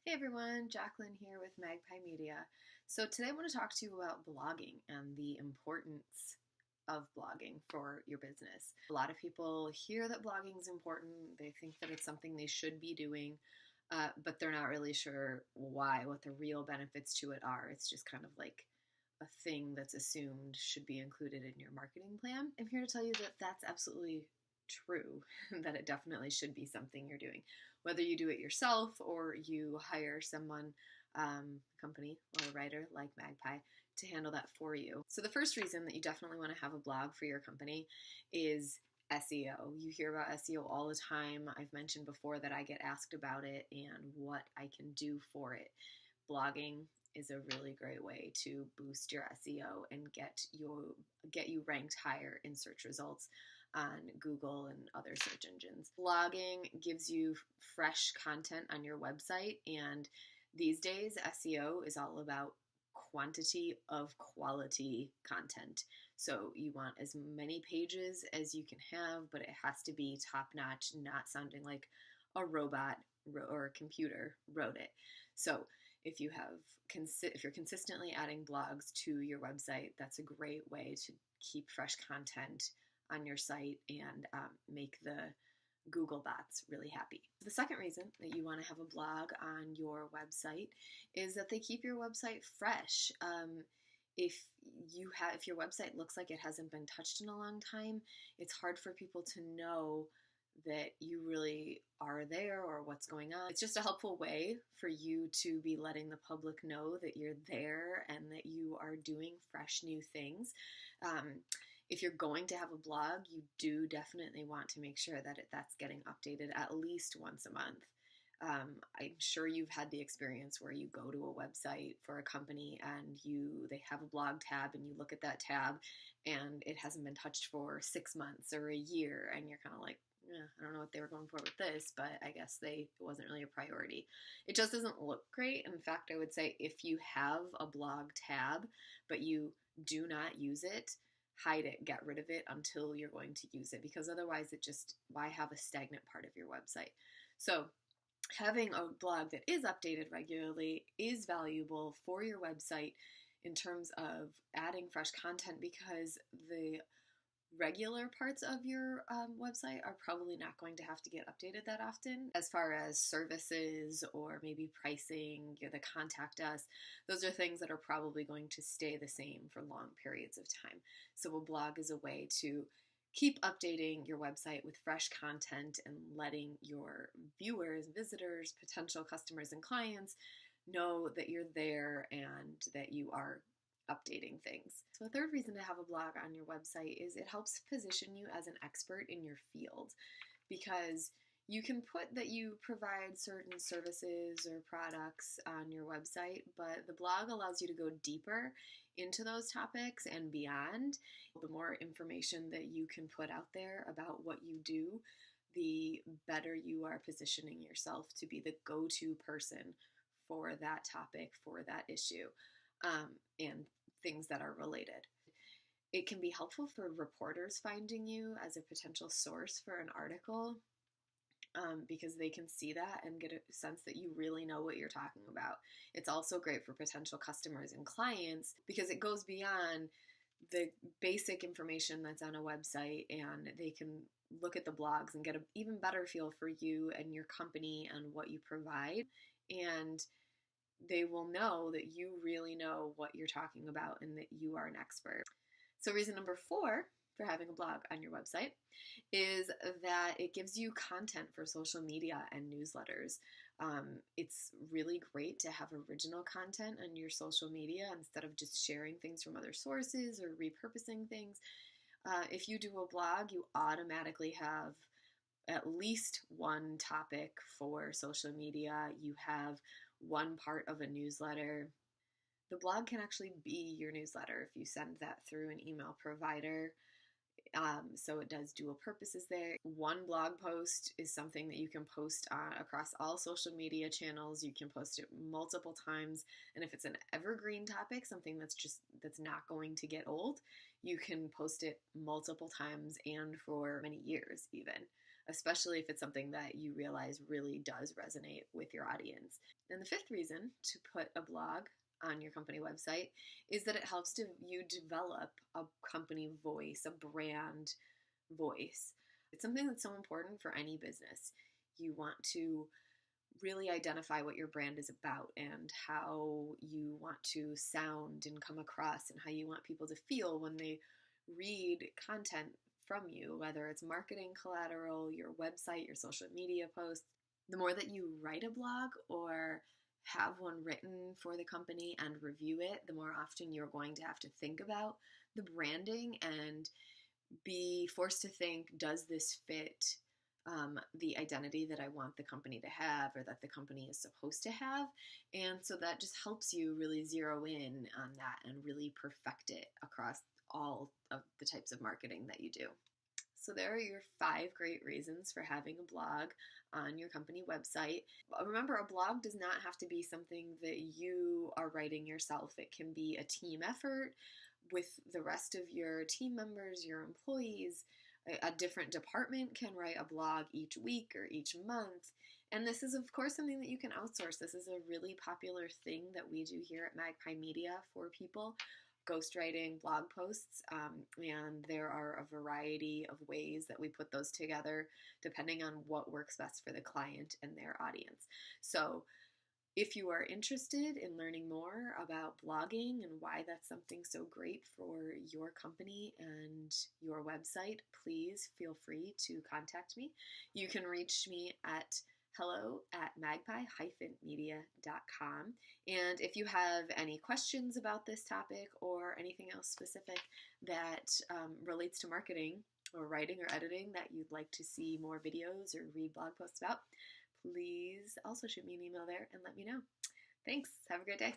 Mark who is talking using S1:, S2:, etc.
S1: Hey everyone, Jacquelyn here with Magpie Media. So today I want to talk to you about blogging and the importance of blogging for your business. A lot of people hear that blogging is important. They think that it's something they should be doing, but they're not really sure why, what the real benefits to it are. It's just kind of like a thing that's assumed should be included in your marketing plan. I'm here to tell you that that's absolutely true, that it definitely should be something you're doing. Whether you do it yourself or you hire someone, company or a writer like Magpie to handle that for you. So the first reason that you definitely want to have a blog for your company is SEO. You hear about SEO all the time. I've mentioned before that I get asked about it and what I can do for it. Blogging is a really great way to boost your SEO and get you ranked higher in search results on Google and other search engines. Blogging gives you fresh content on your website, and these days SEO is all about quantity of quality content. So you want as many pages as you can have, but it has to be top notch, not sounding like a robot or a computer wrote it. So if you're consistently adding blogs to your website, that's a great way to keep fresh content on your site and make the Google bots really happy. The second reason that you want to have a blog on your website is that they keep your website fresh. If your website looks like it hasn't been touched in a long time, it's hard for people to know that you really are there or what's going on. It's just a helpful way for you to be letting the public know that you're there and that you are doing fresh new things. If you're going to have a blog, you do definitely want to make sure that that's getting updated at least once a month. I'm sure you've had the experience where you go to a website for a company and they have a blog tab and you look at that tab and it hasn't been touched for 6 months or a year and you're kind of like, I don't know what they were going for with this, but I guess it wasn't really a priority. It just doesn't look great. In fact, I would say if you have a blog tab, but you do not use it, hide it, get rid of it until you're going to use it, because otherwise why have a stagnant part of your website? So having a blog that is updated regularly is valuable for your website in terms of adding fresh content, because the regular parts of your website are probably not going to have to get updated that often. As far as services or maybe pricing, the contact us, those are things that are probably going to stay the same for long periods of time. So a blog is a way to keep updating your website with fresh content and letting your viewers, visitors, potential customers, and clients know that you're there and that you are updating things. So a third reason to have a blog on your website is it helps position you as an expert in your field, because you can put that you provide certain services or products on your website, but the blog allows you to go deeper into those topics and beyond. The more information that you can put out there about what you do, the better you are positioning yourself to be the go-to person for that topic, for that issue. And things that are related. It can be helpful for reporters finding you as a potential source for an article, because they can see that and get a sense that you really know what you're talking about. It's also great for potential customers and clients because it goes beyond the basic information that's on a website, and they can look at the blogs and get an even better feel for you and your company and what you provide. And they will know that you really know what you're talking about and that you are an expert. So reason number 4 for having a blog on your website is that it gives you content for social media and newsletters. It's really great to have original content on your social media instead of just sharing things from other sources or repurposing things. If you do a blog, you automatically have at least one topic for social media. You have one part of a newsletter. The blog can actually be your newsletter if you send that through an email provider. So it does dual purposes there. One blog post is something that you can post across all social media channels. You can post it multiple times. And if it's an evergreen topic, something that's not going to get old, you can post it multiple times and for many years even. especially if it's something that you realize really does resonate with your audience. And the fifth reason to put a blog on your company website is that it helps you develop a company voice, a brand voice. It's something that's so important for any business. You want to really identify what your brand is about and how you want to sound and come across and how you want people to feel when they read content from you, whether it's marketing collateral, your website, your social media posts. The more that you write a blog or have one written for the company and review it, the more often you're going to have to think about the branding and be forced to think, does this fit the identity that I want the company to have or that the company is supposed to have? And so that just helps you really zero in on that and really perfect it across all of the types of marketing that you do. So there are your 5 great reasons for having a blog on your company website. Remember, a blog does not have to be something that you are writing yourself. It can be a team effort with the rest of your team members, your employees. A different department can write a blog each week or each month. And this is, of course, something that you can outsource. This is a really popular thing that we do here at Magpie Media for people. Ghostwriting blog posts, and there are a variety of ways that we put those together depending on what works best for the client and their audience. So if you are interested in learning more about blogging and why that's something so great for your company and your website, please feel free to contact me. You can reach me at hello@magpie-media.com. And if you have any questions about this topic or anything else specific that relates to marketing or writing or editing that you'd like to see more videos or read blog posts about, please also shoot me an email there and let me know. Thanks. Have a great day.